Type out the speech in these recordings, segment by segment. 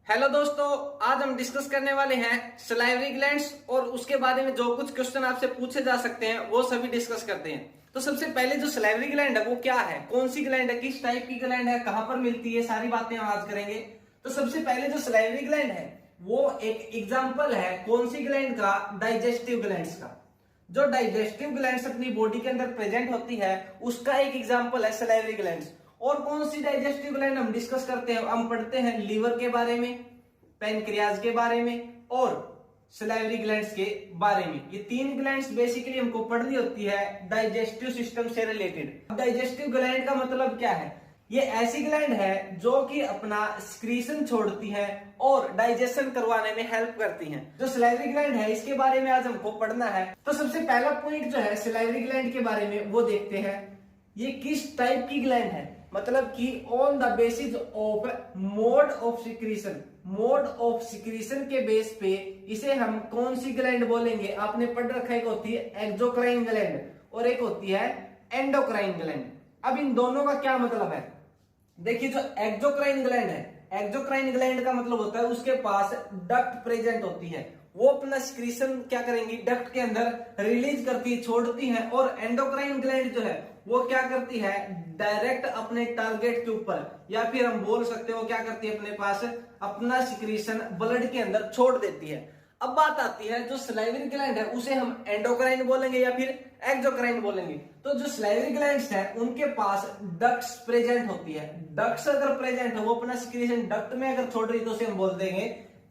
Hello दोस्तों, आज हम डिस्कस करने वाले हैं सलाइवरी ग्लैंड्स और उसके बारे में जो कुछ क्वेश्चन आपसे पूछे जा सकते हैं वो सभी डिस्कस करते हैं। तो सबसे पहले जो सलाइवरी ग्लैंड है वो क्या है, कौन सी ग्लैंड है, किस टाइप की ग्लैंड है, कहां पर मिलती है, सारी बातें हम आज करेंगे। तो सबसे पहले जो सलाइवरी ग्लैंड है वो एक एग्जाम्पल है कौन सी ग्लैंड का, डाइजेस्टिव ग्लैंड्स का। जो डाइजेस्टिव ग्लैंड्स अपनी बॉडी के अंदर प्रेजेंट होती है उसका एक एग्जाम्पल है सलाइवरी ग्लैंड्स। और कौन सी डाइजेस्टिव ग्लैंड हम डिस्कस करते हैं, हम पढ़ते हैं लीवर के बारे में, पैनक्रियाज के बारे में और सलाइवरी ग्लैंड्स के बारे में। ये तीन ग्लैंड्स बेसिकली हमको पढ़नी होती है डाइजेस्टिव सिस्टम से रिलेटेड। डाइजेस्टिव ग्लैंड का मतलब क्या है, ये ऐसी ग्लैंड है जो कि अपना सिक्रीशन छोड़ती है और डाइजेशन करवाने में हेल्प करती हैं। जो सलाइवरी ग्लैंड है इसके बारे में आज हमको पढ़ना है। तो सबसे पहला पॉइंट जो है सलाइवरी ग्लैंड के बारे में वो देखते हैं, ये किस टाइप की ग्लैंड है, मतलब कि on the basis of mode of secretion, mode of secretion के बेस पे इसे हम कौन सी ग्लैंड बोलेंगे। आपने पढ़ रखा है, एक होती है एक्सोक्राइन ग्लैंड और एक होती है एंडोक्राइन ग्लैंड। अब इन दोनों का क्या मतलब है, देखिए जो एक्सोक्राइन ग्लैंड है, एक्सोक्राइन ग्लैंड का मतलब होता है उसके पास डक्ट प्रेजेंट होती है, वो अपना सिक्रीशन क्या करेंगी, डक्ट के अंदर रिलीज करती है, छोड़ती है। और एंडोक्राइन ग्लैंड जो है वो क्या करती है, डायरेक्ट अपने टारगेट के ऊपर, या फिर हम बोल सकते हो क्या करती है, अपने पास अपना सिक्रीशन ब्लड के अंदर छोड़ देती है। अब बात आती है जो सलाइवरी ग्लैंड है उसे हम एंडोक्राइन बोलेंगे या फिर एक्सोक्राइन बोलेंगे। तो जो सलाइवरी ग्लैंड्स है उनके पास डक्ट्स प्रेजेंट होती है, डक्ट्स अगर प्रेजेंट है वो अपना सिक्रीशन डक्ट में अगर छोड़ रही है तो उसे हम बोल देंगे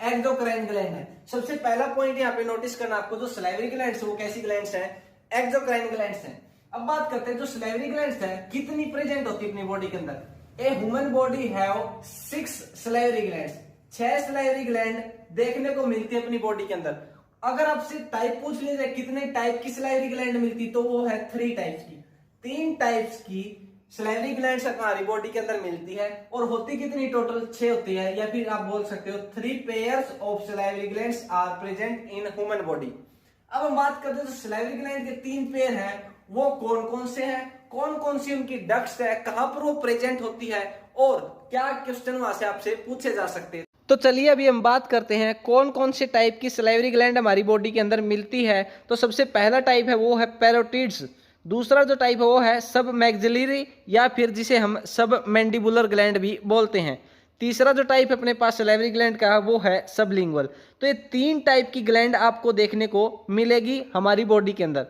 एक्सोक्राइन ग्लैंड है। सबसे पहला पॉइंट यहाँ पे नोटिस करना आपको, जो सलाइवरी ग्लैंड्स है वो कैसी ग्लैंड्स है, एक्सोक्राइन ग्लैंड्स है। अब बात करते हैं जो सलाइवरी ग्लैंड्स है कितनी प्रेजेंट होती है अपनी बॉडी के अंदर। A human body have 6 salivary glands, 6 salivary gland देखने को मिलती है अपनी बॉडी के अंदर। अगर आपसे टाइप पूछ लिया जाए कितने टाइप की सलाइवरी ग्लैंड मिलती, तो वो है 3 टाइप्स की, 3 टाइप्स की सलाइवरी ग्लैंड्स हमारी बॉडी के अंदर मिलती है। और होती कितनी, टोटल 6 होती है, या फिर आप बोल सकते हो 3 pairs of salivary glands are present in human body. अब हम बात करते हैं जो सलाइवरी ग्लैंड के 3 पेयर हैं वो कौन कौन से हैं, कौन कौन सी उनकी डक्ट्स है, कहां पर वो प्रेजेंट होती है और क्या क्वेश्चन वहां से आपसे पूछे जा सकते हैं। तो चलिए अभी हम बात करते हैं कौन कौन से टाइप की सलाइवरी ग्लैंड हमारी बॉडी के अंदर मिलती है। तो सबसे पहला टाइप है वो है पैरोटिड्स, दूसरा जो टाइप है वो है सब मैक्सिलरी या फिर जिसे हम सब मैंडिबुलर ग्लैंड भी बोलते हैं, तीसरा जो टाइप है अपने पास सलाइवरी ग्लैंड का वो है सबलिंगुअल। तो ये 3 टाइप की ग्लैंड आपको देखने को मिलेगी हमारी बॉडी के अंदर।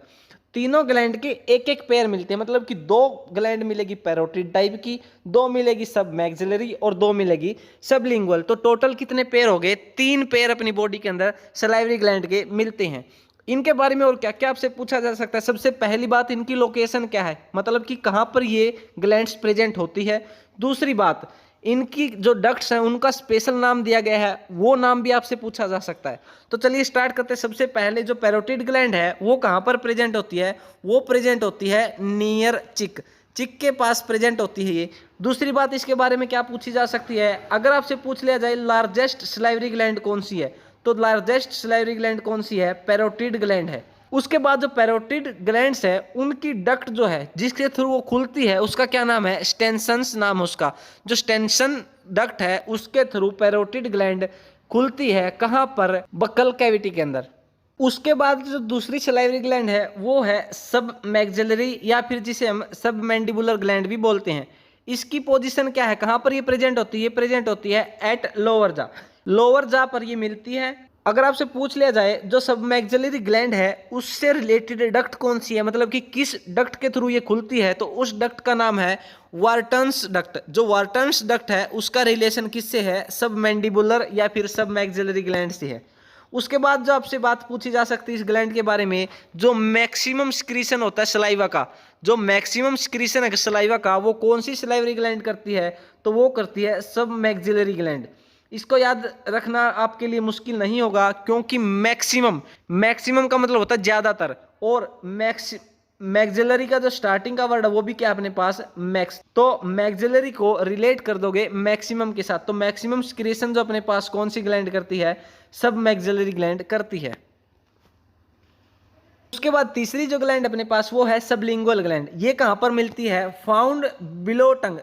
तीनों ग्लैंड के एक एक पेयर मिलते हैं, मतलब कि 2 ग्लैंड मिलेगी पैरोटिड टाइप की, 2 मिलेगी सब मैक्सिलरी और 2 मिलेगी सबलिंगुअल। तो टोटल कितने पेयर हो गए, 3 पेयर अपनी बॉडी के अंदर सलाइवरी ग्लैंड के मिलते हैं। इनके बारे में और क्या क्या आपसे पूछा जा सकता है। सबसे पहली बात, इनकी लोकेशन क्या है, मतलब कि कहाँ पर ये ग्लैंड्स प्रेजेंट होती है। दूसरी बात, इनकी जो डक्ट्स हैं उनका स्पेशल नाम दिया गया है, वो नाम भी आपसे पूछा जा सकता है। तो चलिए स्टार्ट करते हैं। सबसे पहले जो पैरोटिड ग्लैंड है वो कहाँ पर प्रेजेंट होती है, वो प्रेजेंट होती है नियर चिक, चिक के पास प्रेजेंट होती है ये। दूसरी बात, इसके बारे में क्या पूछी जा सकती है, अगर आपसे पूछ लिया जाए लार्जेस्ट सलाइवरी ग्लैंड कौन सी है, तो लार्जेस्ट सलाइवरी ग्लैंड कौन सी है, पैरोटिड ग्लैंड है। उसके बाद जो पैरोटिड ग्लैंड्स है उनकी डक्ट जो है जिसके थ्रू वो खुलती है उसका क्या नाम है, स्टेंसन्स नाम है उसका। जो स्टेंसन डक्ट है उसके थ्रू पैरोटिड ग्लैंड खुलती है, कहाँ पर, बक्कल कैविटी के अंदर। उसके बाद जो दूसरी सलाइवरी ग्लैंड है वो है सब मैक्सिलरी या फिर जिसे हम सब मैंडिबुलर ग्लैंड भी बोलते हैं। इसकी पोजीशन क्या है, कहाँ पर ये प्रेजेंट होती है, ये प्रेजेंट होती है एट लोअर जा, लोअर जा पर ये मिलती है। अगर आपसे पूछ लिया जाए जो सब मैक्सिलरी ग्लैंड है उससे रिलेटेड डक्ट कौन सी है, मतलब कि किस डक्ट के थ्रू ये खुलती है, तो उस डक्ट का नाम है वार्टन्स डक्ट। जो वार्टन्स डक्ट है उसका रिलेशन किससे है, सब मैंडिबुलर या फिर सब मैक्सिलरी ग्लैंड से है। उसके बाद जो आपसे बात पूछी जा सकती है इस ग्लैंड के बारे में, जो मैक्सिमम सिक्रीशन होता है सलाइवा का, जो मैक्सिमम सिक्रीशन है सलाइवा का वो कौन सी सलाइवरी ग्लैंड करती है, तो वो करती है सब मैक्सिलरी ग्लैंड। इसको याद रखना आपके लिए मुश्किल नहीं होगा, क्योंकि मैक्सिमम, मैक्सिमम का मतलब होता है ज्यादातर, और मैक्सिलरी का जो स्टार्टिंग का वर्ड है वो भी क्या अपने पास, मैक्स। तो मैक्सिलरी को रिलेट कर दोगे मैक्सिमम के साथ, तो मैक्सिमम सिक्रीशन जो अपने पास कौन सी ग्लैंड करती है, सब मैक्सिलरी ग्लैंड करती है। उसके बाद तीसरी जो ग्लैंड अपने पास वो है सबलिंगुअल ग्लैंड। ये कहां पर मिलती है, फाउंड बिलो टंग,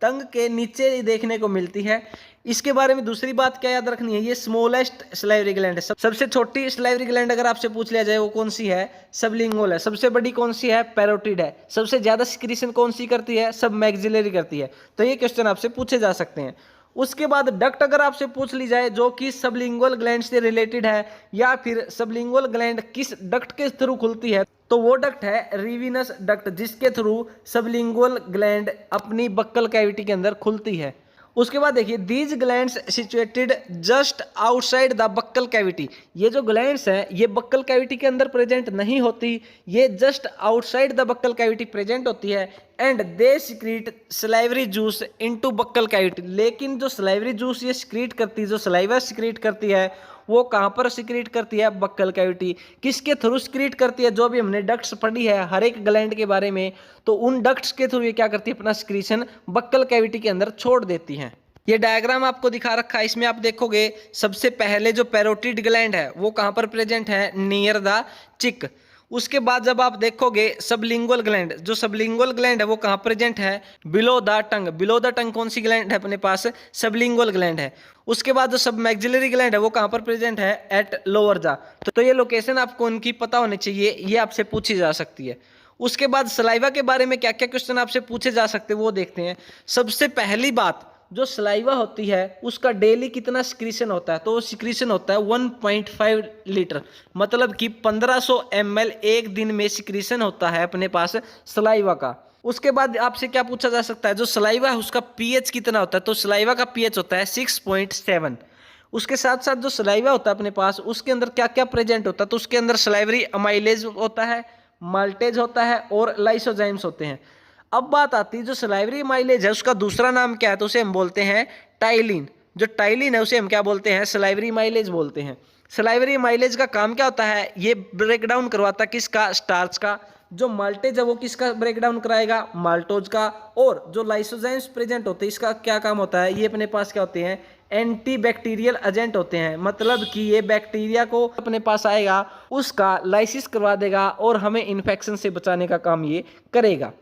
टंग के नीचे देखने को मिलती है। इसके बारे में दूसरी बात क्या याद रखनी है, ये स्मॉलेस्ट सलाइवरी ग्लैंड है। सबसे छोटी सलाइवरी ग्लैंड अगर आपसे पूछ लिया जाए वो कौन सी है, सबलिंगुअल है। सबसे बड़ी कौन सी है, पैरोटिड है। सबसे ज्यादा सिक्रीशन कौन सी करती है, सब मैक्सिलरी करती है। तो ये क्वेश्चन आपसे पूछे जा सकते हैं। उसके बाद डक्ट अगर आपसे पूछ ली जाए जो कि सबलिंगुअल ग्लैंड से रिलेटेड है, या फिर सबलिंगुअल ग्लैंड किस डक्ट के थ्रू खुलती है, तो वो डक्ट है रिविनस डक्ट, जिसके थ्रू सबलिंगुअल ग्लैंड अपनी बक्कल कैविटी के अंदर खुलती है। उसके बाद देखिए these glands situated just outside the buccal cavity. ये जो ग्लैंड्स हैं ये बक्कल कैविटी के अंदर प्रेजेंट नहीं होती, ये just outside the buccal cavity present होती है। And they secrete salivary juice into buccal cavity. लेकिन जो सलाइवरी जूस ये सिक्रीट करती है, जो सलाइवा सिक्रीट करती है, वो कहाँ पर सिक्रीट करती है, बक्कल कैविटी। किसके थ्रू सिक्रीट करती है, जो भी हमने डक्ट्स पढ़ी है हर एक ग्लैंड के बारे में, तो उन डक्ट्स के थ्रू ये क्या करती है, अपना सिक्रीशन बक्कल कैविटी के अंदर छोड़ देती है। ये डायग्राम आपको दिखा रखा है, इसमें आप देखोगे सबसे पहले जो पैरोटिड ग्लैंड है वो कहाँ पर प्रेजेंट है, नियर द चिक। उसके बाद जब आप देखोगे सबलिंगुअल ग्लैंड, जो सबलिंगुअल ग्लैंड है वो कहाँ प्रेजेंट है, below the tongue. Below the tongue कौन सी ग्लैंड है अपने पास, सबलिंगुअल ग्लैंड है। उसके बाद जो सब मैक्सिलरी ग्लैंड है वो कहाँ पर प्रेजेंट है, एट लोअर जा। तो ये लोकेशन आपको उनकी पता होनी चाहिए, ये आपसे पूछी जा सकती है। उसके बाद सलाइवा के बारे में क्या क्या क्वेश्चन आपसे पूछे जा सकते हैं वो देखते हैं। सबसे पहली बात, जो सलाइवा होती है उसका डेली कितना सिक्रीशन होता है, तो वो सिक्रीशन होता है 1.5 लीटर, मतलब कि 1500 ml एक दिन में सिक्रीशन होता है अपने पास सलाइवा का। उसके बाद आपसे क्या पूछा जा सकता है, जो सलाइवा है उसका पीएच कितना होता है, तो सलाइवा का पीएच होता है 6.7। उसके साथ साथ जो सलाइवा होता है अपने पास उसके अंदर क्या क्या प्रेजेंट होता है, तो उसके अंदर सलाइवरी अमाइलेज होता है, माल्टेज होता है और लाइसोजाइम्स होते हैं। अब बात आती है जो सलाइवरी माइलेज है उसका दूसरा नाम क्या है, तो उसे हम बोलते हैं टाइलिन। जो टाइलिन है उसे हम क्या बोलते हैं, सलाइवरी माइलेज बोलते हैं। सलाइवरी माइलेज का काम क्या होता है, ये ब्रेक डाउन करवाता है किसका, स्टार्च का। जो माल्टेज है वो किसका ब्रेक डाउन कराएगा, माल्टोज का। और जो लाइसोजाइम्स प्रेजेंट होते हैं इसका क्या काम होता है, ये अपने पास क्या होते हैं, एंटी बैक्टीरियल एजेंट होते हैं। मतलब कि ये बैक्टीरिया को अपने पास आएगा उसका लाइसिस करवा देगा और हमें इन्फेक्शन से बचाने का काम ये करेगा।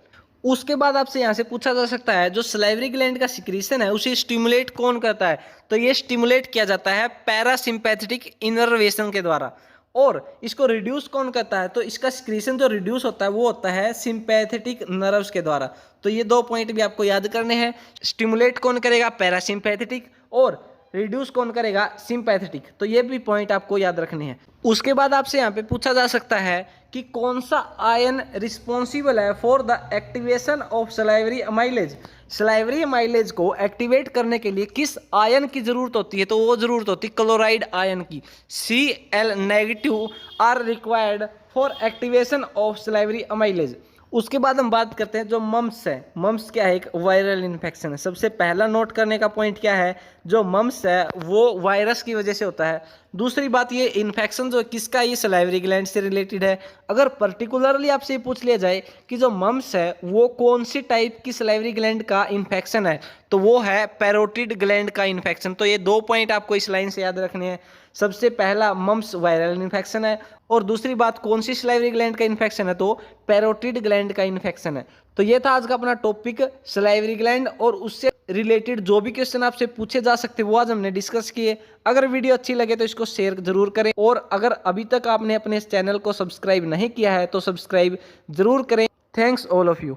उसके बाद आपसे यहाँ से पूछा जा सकता है जो सलाइवरी ग्लैंड का सिक्रीशन है उसे स्टिमुलेट कौन करता है, तो ये स्टिमुलेट किया जाता है पैरासिम्पैथेटिक इनर्वेशन के द्वारा। और इसको रिड्यूस कौन करता है, तो इसका सिक्रीशन जो रिड्यूस होता है वो होता है सिंपैथेटिक नर्व्स के द्वारा। तो ये दो पॉइंट भी आपको याद करने हैं, स्टिमुलेट कौन करेगा, पैरासिम्पैथेटिक, और रिड्यूस कौन करेगा, सिंपैथेटिक। तो ये भी पॉइंट आपको याद रखने हैं। उसके बाद आपसे यहाँ पे पूछा जा सकता है कि कौन सा आयन रिस्पॉन्सिबल है for the activation of salivary amylase. Salivary amylase को एक्टिवेट करने के लिए किस आयन की जरूरत होती है, तो वो जरूरत होती है क्लोराइड आयन की। Cl- are required for activation of salivary amylase. उसके बाद हम बात करते हैं जो मम्स है। मम्स क्या है, एक वायरल इन्फेक्शन है। सबसे पहला नोट करने का पॉइंट क्या है, जो मम्स है वो वायरस की वजह से होता है। दूसरी बात, ये इन्फेक्शन जो किसका, ये सलाइवरी ग्लैंड से रिलेटेड है। अगर पर्टिकुलरली आपसे ये पूछ लिया जाए कि जो मम्स है वो कौन सी टाइप की सलाइवरी ग्लैंड का इन्फेक्शन है, तो वो है पैरोटिड ग्लैंड का इन्फेक्शन। तो ये दो पॉइंट आपको इस लाइन से याद रखने हैं। सबसे पहला मम्स वायरल इन्फेक्शन है, और दूसरी बात कौन सी सलाइवरी ग्लैंड का इन्फेक्शन है, तो पैरोटिड ग्लैंड का इन्फेक्शन है। तो ये था आज का अपना टॉपिक सलाइवरी ग्लैंड, और उससे रिलेटेड जो भी क्वेश्चन आपसे पूछे जा सकते हैं वो आज हमने डिस्कस किए। अगर वीडियो अच्छी लगे तो इसको शेयर जरूर करें, और अगर अभी तक आपने अपने इस चैनल को सब्सक्राइब नहीं किया है तो सब्सक्राइब जरूर करें। Thanks all of you.